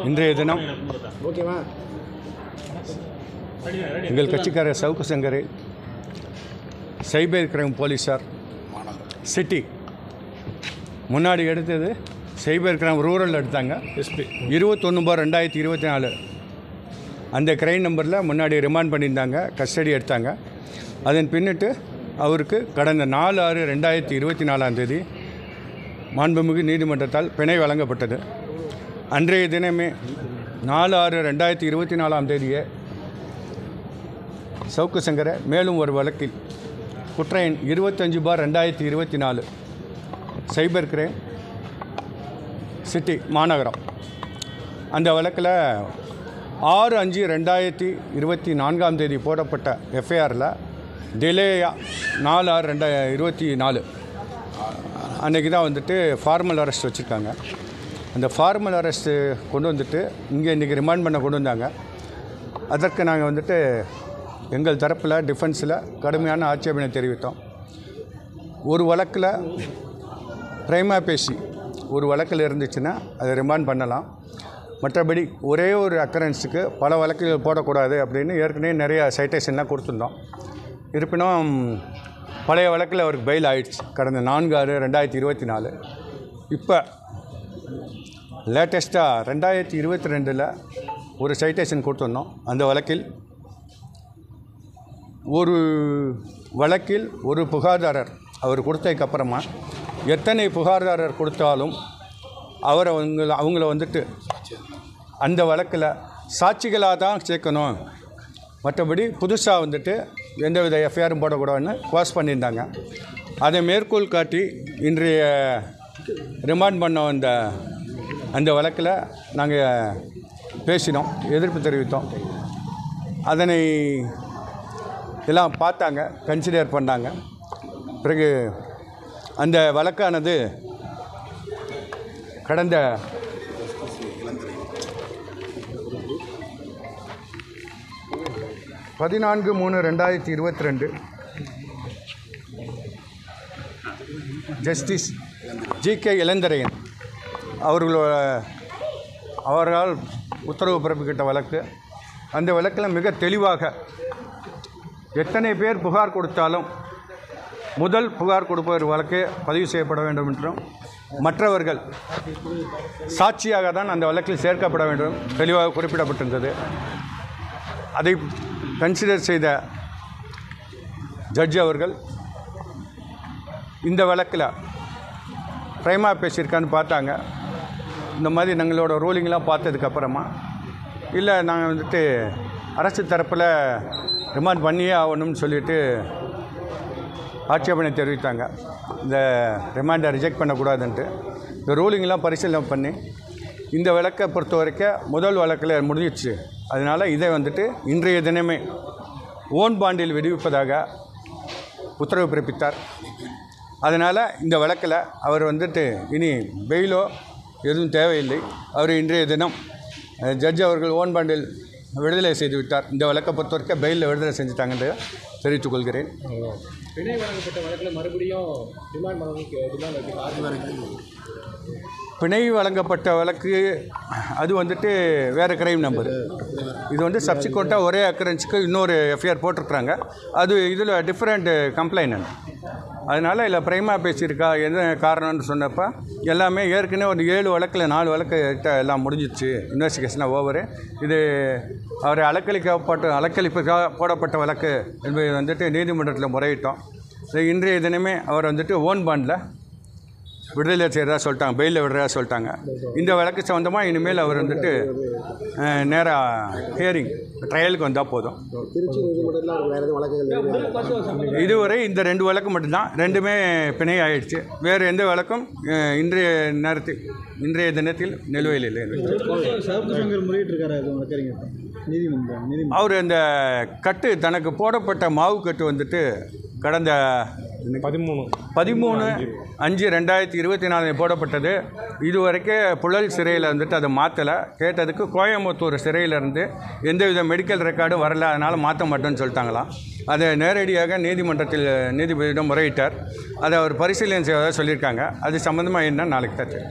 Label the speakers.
Speaker 1: இன்றைய தினம் எங்கள் கட்சிக்காரர் சவுக்கு சங்கரை சைபர் கிரைம் போலீஸார் சிட்டி முன்னாடி எடுத்தது சைபர் கிரைம் ரூரல் எடுத்தாங்க. 21/2024 அந்த கிரைம் நம்பரில் முன்னாடி ரிமாண்ட் பண்ணியிருந்தாங்க, கஸ்டடி எடுத்தாங்க. அதன் பின்னிட்டு அவருக்கு கடந்த 4/6/2024 மாண்புமிகு நீதிமன்றத்தால் பிணை வழங்கப்பட்டது. அன்றைய தினமே 4/6/2024 சவுக்கு சங்கரை மேலும் ஒரு வழக்கில் குற்ற எண் 25/2024 சைபர் கிரைம் சிட்டி மாநகரம் அந்த வழக்கில் 6/5/2024 போடப்பட்ட எஃப்ஐஆரில் டிலேயாக 4/6/2024 அன்றைக்கி தான் வந்துட்டு ஃபார்மல் அரெஸ்ட் வச்சுருக்காங்க. அந்த ஃபார்மல் அரெஸ்ட்டு கொண்டு வந்துட்டு இங்கே இன்றைக்கி ரிமாண்ட் பண்ண கொண்டு வந்தாங்க. அதற்கு நாங்கள் வந்துட்டு எங்கள் தரப்பில் டிஃபென்ஸில் கடுமையான ஆட்சேபனை தெரிவித்தோம். ஒரு வழக்கில் பிரைமா பேசி ஒரு வழக்கில் இருந்துச்சுன்னா அதை ரிமாண்ட் பண்ணலாம். மற்றபடி ஒரே ஒரு அக்கரன்ஸுக்கு பல வழக்குகள் போடக்கூடாது அப்படின்னு ஏற்கனவே நிறைய சைட்டேஷன்லாம் கொடுத்துருந்தோம். இருப்பினும் பழைய வழக்கில் அவருக்கு பெயில் ஆகிடுச்சு கடந்த 4/6/2024. இப்போ லேட்டஸ்ட்டாக 2022 ஒரு சைட்டேஷன் கொடுத்துருந்தோம். அந்த வழக்கில் ஒரு புகார்தாரர் அவர் கொடுத்ததுக்கப்புறமா எத்தனை புகார்தாரர் கொடுத்தாலும் அவங்கள வந்துட்டு அந்த வழக்கில் சாட்சிகளாக தான் சேர்க்கணும், மற்றபடி புதுசாக வந்துட்டு எந்தவித எஃப்ஐஆரும் போடக்கூடாதுன்னு பாஸ் பண்ணியிருந்தாங்க. அதை மேற்கோள் காட்டி இன்றைய ரிமாண்ட் பண்ண அந்த வழக்கில் நாங்கள் பேசினோம், எதிர்ப்பு தெரிவித்தோம். அதனை எல்லாம் பார்த்தாங்க, கன்சிடர் பண்ணாங்க. பிறகு அந்த வழக்கானது கடந்த 14/3/2022 ஜஸ்டிஸ் ஜி.கே. இளந்திரையன் அவர்களால் உத்தரவு பிறப்பிக்கிட்ட வழக்கு. அந்த வழக்கில் மிக தெளிவாக எத்தனை பேர் புகார் கொடுத்தாலும் முதல் புகார் கொடுப்பவர் வழக்கு பதிவு செய்யப்பட வேண்டும் என்றும் மற்றவர்கள் சாட்சியாக தான் அந்த வழக்கில் சேர்க்கப்பட வேண்டும் தெளிவாக குறிப்பிடப்பட்டிருந்தது. அதை கன்சிடர் செய்த ஜட்ஜ் அவர்கள் இந்த வழக்கில் பிரைமா பேசியிருக்கான்னு பார்த்தாங்க. இந்த மாதிரி எங்களோட ரூலிங்லாம் பார்த்ததுக்கப்புறமா இல்லை நாங்கள் வந்துட்டு அரசு தரப்பில் ரிமாண்ட் பண்ணியே ஆகணும்னு சொல்லிட்டு ஆட்சேபனை தெரிவித்தாங்க. இந்த ரிமாண்டை ரிஜெக்ட் பண்ணக்கூடாதுன்ட்டு இந்த ரூலிங்லாம் பரிசீலனை பண்ணி இந்த வழக்கை பொறுத்த வரைக்கும் முதல் வழக்கில் முடிஞ்சிச்சு. அதனால் இதை வந்துட்டு இன்றைய தினமே ஓன் பாண்டில் விடுவிப்பதாக உத்தரவு பிறப்பித்தார். அதனால் இந்த வழக்கில் அவர் வந்துட்டு இனி பெயிலோ எதுவும் தேவையில்லை. அவர் இன்றைய தினம் ஜட்ஜ் அவர்கள் ஓன் பாண்டில் விடுதலை செய்து விட்டார். இந்த வழக்கை பொறுத்த வரைக்கும் பெயிலில் விடுதலை செஞ்சுட்டாங்கன்னு தெரிவித்துக் கொள்கிறேன்.
Speaker 2: பிணை வழங்கப்பட்ட வழக்கில் மறுபடியும்
Speaker 1: பிணை வழங்கப்பட்ட வழக்கு அது வந்துட்டு வேறு கிரைம் நம்பர். இது வந்து சப்சிக்வெண்ட்டாக ஒரே அக்கரன்ஸுக்கு இன்னொரு எஃப்ஐஆர் போட்டிருக்குறாங்க. அது இதில் டிஃப்ரெண்ட் கம்ப்ளைண்ட். அதனால் இல்லை பிரைமா பேசியிருக்கா என்ன காரணம்னு சொன்னப்போ எல்லாமே ஏற்கனவே ஒரு 7 வழக்கில் 4 வழக்கு எல்லாம் முடிஞ்சிச்சு, இன்வெஸ்டிகேஷனாக ஓவரு. இது அவரை அலக்களிப்புக்காக போடப்பட்ட வழக்கு என்பதை வந்துட்டு நீதிமன்றத்தில் முறையிட்டோம். இன்றைய தினமே அவர் வந்துட்டு ஓன் பாண்டில் விடுதலை செய்கிறதா சொல்லிட்டாங்க, பெயிலில் விடுறதா சொல்லிட்டாங்க. இந்த வழக்கு சம்மந்தமாக இனிமேல் அவர் வந்துட்டு நேராக ஹியரிங் ட்ரையலுக்கு வந்தால் போதும். இதுவரை இந்த 2 வழக்கு மட்டும்தான், 2மே பிணை ஆயிடுச்சு. வேறு எந்த வழக்கும் இன்றைய தினத்தில் நிலுவையில் இல்லை. அவர் அந்த கட்டு தனக்கு போடப்பட்ட மாவு கட்டு வந்துட்டு கடந்த 13/5/2024 போடப்பட்டது. இதுவரைக்கும் புழல் சிறையில் வந்துட்டு அதை மாற்றலை. கேட்டதுக்கு கோயம்புத்தூர் சிறையிலேருந்து எந்தவித மெடிக்கல் ரெக்கார்டும் வரல, அதனால் மாற்ற மாட்டோன்னு சொல்லிட்டாங்களாம். அதை நேரடியாக நீதிபதியிடம் முறையிட்டார். அதை அவர் பரிசீலனை செய்வதாக சொல்லியிருக்காங்க. அது சம்மந்தமாக என்ன நாளைக்கு தான் தெரியும்.